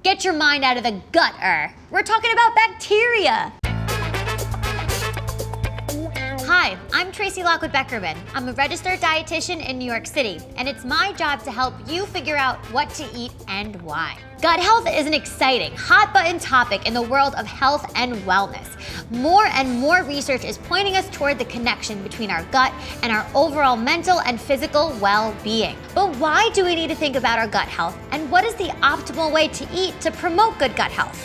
Get your mind out of the gutter. We're talking about bacteria. Hi, I'm Tracy Lockwood-Beckerman. I'm a registered dietitian in New York City, and it's my job to help you figure out what to eat and why. Gut health is an exciting, hot-button topic in the world of health and wellness. More and more research is pointing us toward the connection between our gut and our overall mental and physical well-being. But why do we need to think about our gut health, and what is the optimal way to eat to promote good gut health?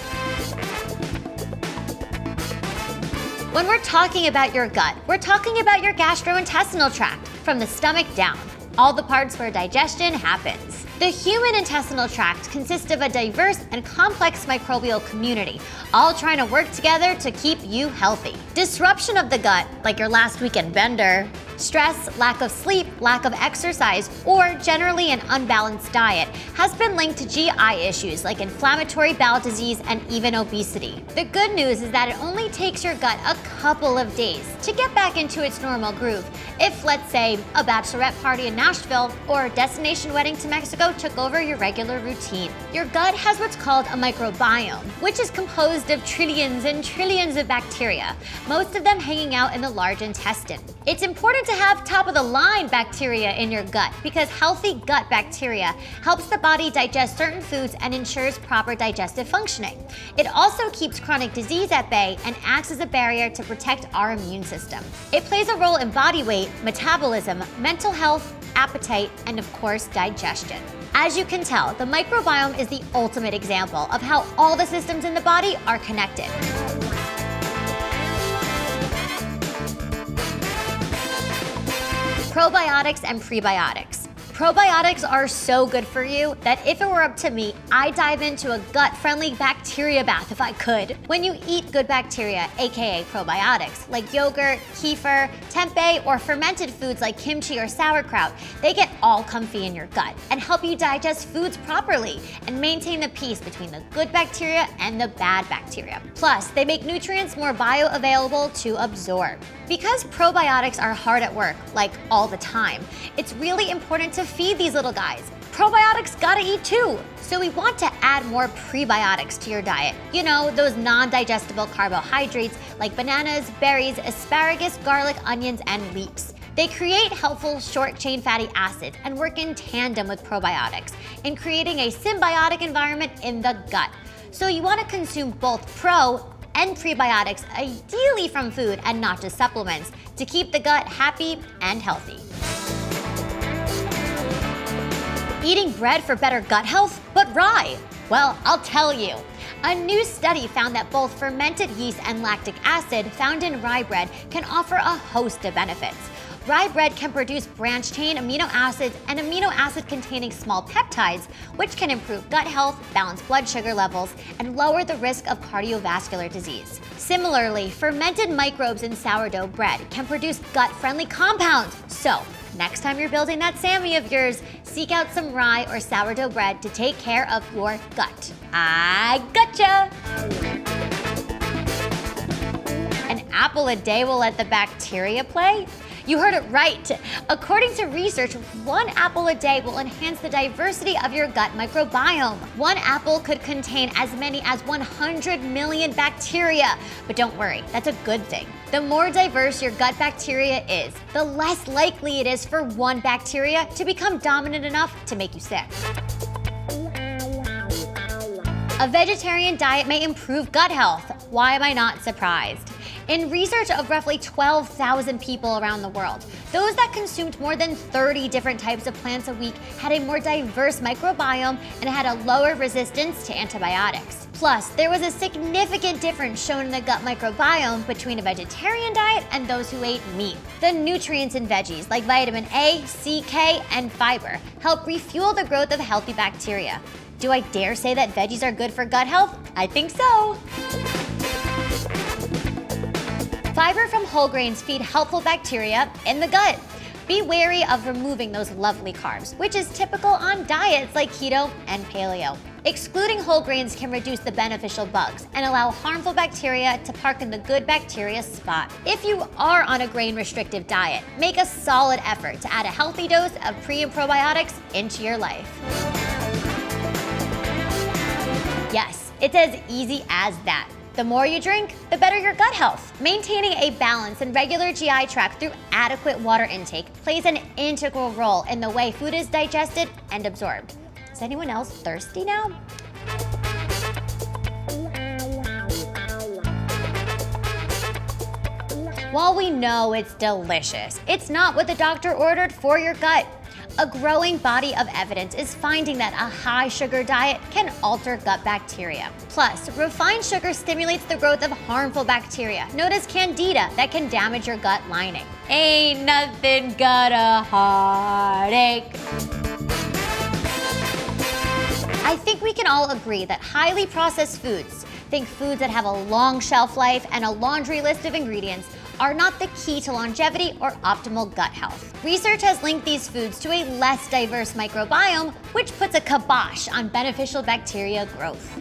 When we're talking about your gut, we're talking about your gastrointestinal tract, from the stomach down, all the parts where digestion happens. The human intestinal tract consists of a diverse and complex microbial community, all trying to work together to keep you healthy. Disruption of the gut, like your last weekend bender, stress, lack of sleep, lack of exercise, or generally an unbalanced diet has been linked to GI issues like inflammatory bowel disease and even obesity. The good news is that it only takes your gut a couple of days to get back into its normal groove if, let's say, a bachelorette party in Nashville or a destination wedding to Mexico took over your regular routine. Your gut has what's called a microbiome, which is composed of trillions and trillions of bacteria, most of them hanging out in the large intestine. It's important to have top-of-the-line bacteria in your gut because healthy gut bacteria helps the body digest certain foods and ensures proper digestive functioning. It also keeps chronic disease at bay and acts as a barrier to protect our immune system. It plays a role in body weight, metabolism, mental health, appetite, and of course, digestion. As you can tell, the microbiome is the ultimate example of how all the systems in the body are connected. Probiotics and prebiotics. Probiotics are so good for you that if it were up to me, I'd dive into a gut-friendly bacteria bath if I could. When you eat good bacteria, aka probiotics, like yogurt, kefir, tempeh, or fermented foods like kimchi or sauerkraut, they get all comfy in your gut and help you digest foods properly and maintain the peace between the good bacteria and the bad bacteria. Plus, they make nutrients more bioavailable to absorb. Because probiotics are hard at work, like all the time, it's really important to feed these little guys. Probiotics gotta eat too. So we want to add more prebiotics to your diet. You know, those non-digestible carbohydrates like bananas, berries, asparagus, garlic, onions, and leeks. They create helpful short-chain fatty acids and work in tandem with probiotics in creating a symbiotic environment in the gut. So you want to consume both pro and prebiotics, ideally from food and not just supplements, to keep the gut happy and healthy. Eating bread for better gut health, but rye? Well, I'll tell you. A new study found that both fermented yeast and lactic acid found in rye bread can offer a host of benefits. Rye bread can produce branched-chain amino acids and amino acid-containing small peptides, which can improve gut health, balance blood sugar levels, and lower the risk of cardiovascular disease. Similarly, fermented microbes in sourdough bread can produce gut-friendly compounds. So, next time you're building that Sammy of yours, seek out some rye or sourdough bread to take care of your gut. I gotcha! An apple a day will let the bacteria play? You heard it right. According to research, one apple a day will enhance the diversity of your gut microbiome. One apple could contain as many as 100 million bacteria. But don't worry, that's a good thing. The more diverse your gut bacteria is, the less likely it is for one bacteria to become dominant enough to make you sick. A vegetarian diet may improve gut health. Why am I not surprised? In research of roughly 12,000 people around the world, those that consumed more than 30 different types of plants a week had a more diverse microbiome and had a lower resistance to antibiotics. Plus, there was a significant difference shown in the gut microbiome between a vegetarian diet and those who ate meat. The nutrients in veggies, like vitamin A, C, K, and fiber, help refuel the growth of healthy bacteria. Do I dare say that veggies are good for gut health? I think so. Fiber from whole grains feed helpful bacteria in the gut. Be wary of removing those lovely carbs, which is typical on diets like keto and paleo. Excluding whole grains can reduce the beneficial bugs and allow harmful bacteria to park in the good bacteria spot. If you are on a grain-restrictive diet, make a solid effort to add a healthy dose of pre and probiotics into your life. Yes, it's as easy as that. The more you drink, the better your gut health. Maintaining a balanced and regular GI tract through adequate water intake plays an integral role in the way food is digested and absorbed. Is anyone else thirsty now? While we know it's delicious, it's not what the doctor ordered for your gut. A growing body of evidence is finding that a high sugar diet can alter gut bacteria. Plus, refined sugar stimulates the growth of harmful bacteria, known as candida, that can damage your gut lining. Ain't nothing but a heartache. I think we can all agree that highly processed foods, think foods that have a long shelf life and a laundry list of ingredients, are not the key to longevity or optimal gut health. Research has linked these foods to a less diverse microbiome, which puts a kibosh on beneficial bacteria growth.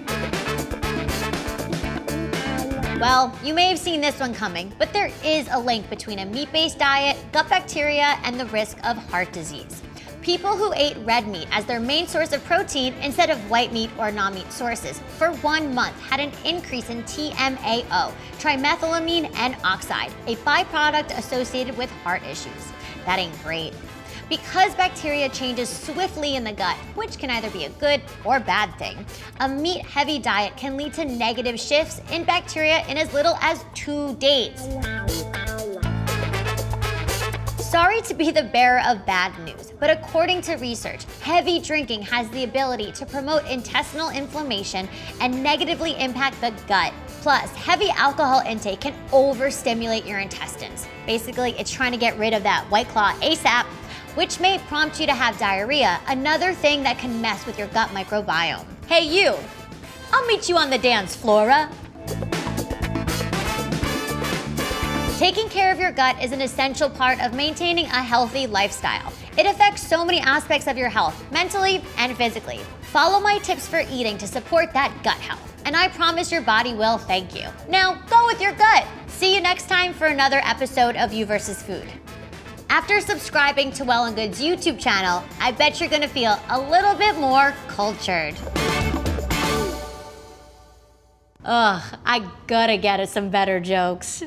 Well, you may have seen this one coming, but there is a link between a meat-based diet, gut bacteria, and the risk of heart disease. People who ate red meat as their main source of protein instead of white meat or non-meat sources for 1 month had an increase in TMAO, trimethylamine N-oxide, a byproduct associated with heart issues. That ain't great. Because bacteria changes swiftly in the gut, which can either be a good or bad thing, a meat-heavy diet can lead to negative shifts in bacteria in as little as 2 days. Sorry to be the bearer of bad news, but according to research, heavy drinking has the ability to promote intestinal inflammation and negatively impact the gut. Plus, heavy alcohol intake can overstimulate your intestines. Basically, it's trying to get rid of that White Claw ASAP, which may prompt you to have diarrhea, another thing that can mess with your gut microbiome. Hey you, I'll meet you on the dance floor. Taking care of your gut is an essential part of maintaining a healthy lifestyle. It affects so many aspects of your health, mentally and physically. Follow my tips for eating to support that gut health, and I promise your body will thank you. Now, go with your gut. See you next time for another episode of You vs. Food. After subscribing to Well+Good's YouTube channel, I bet you're gonna feel a little bit more cultured. Ugh, I gotta get us some better jokes.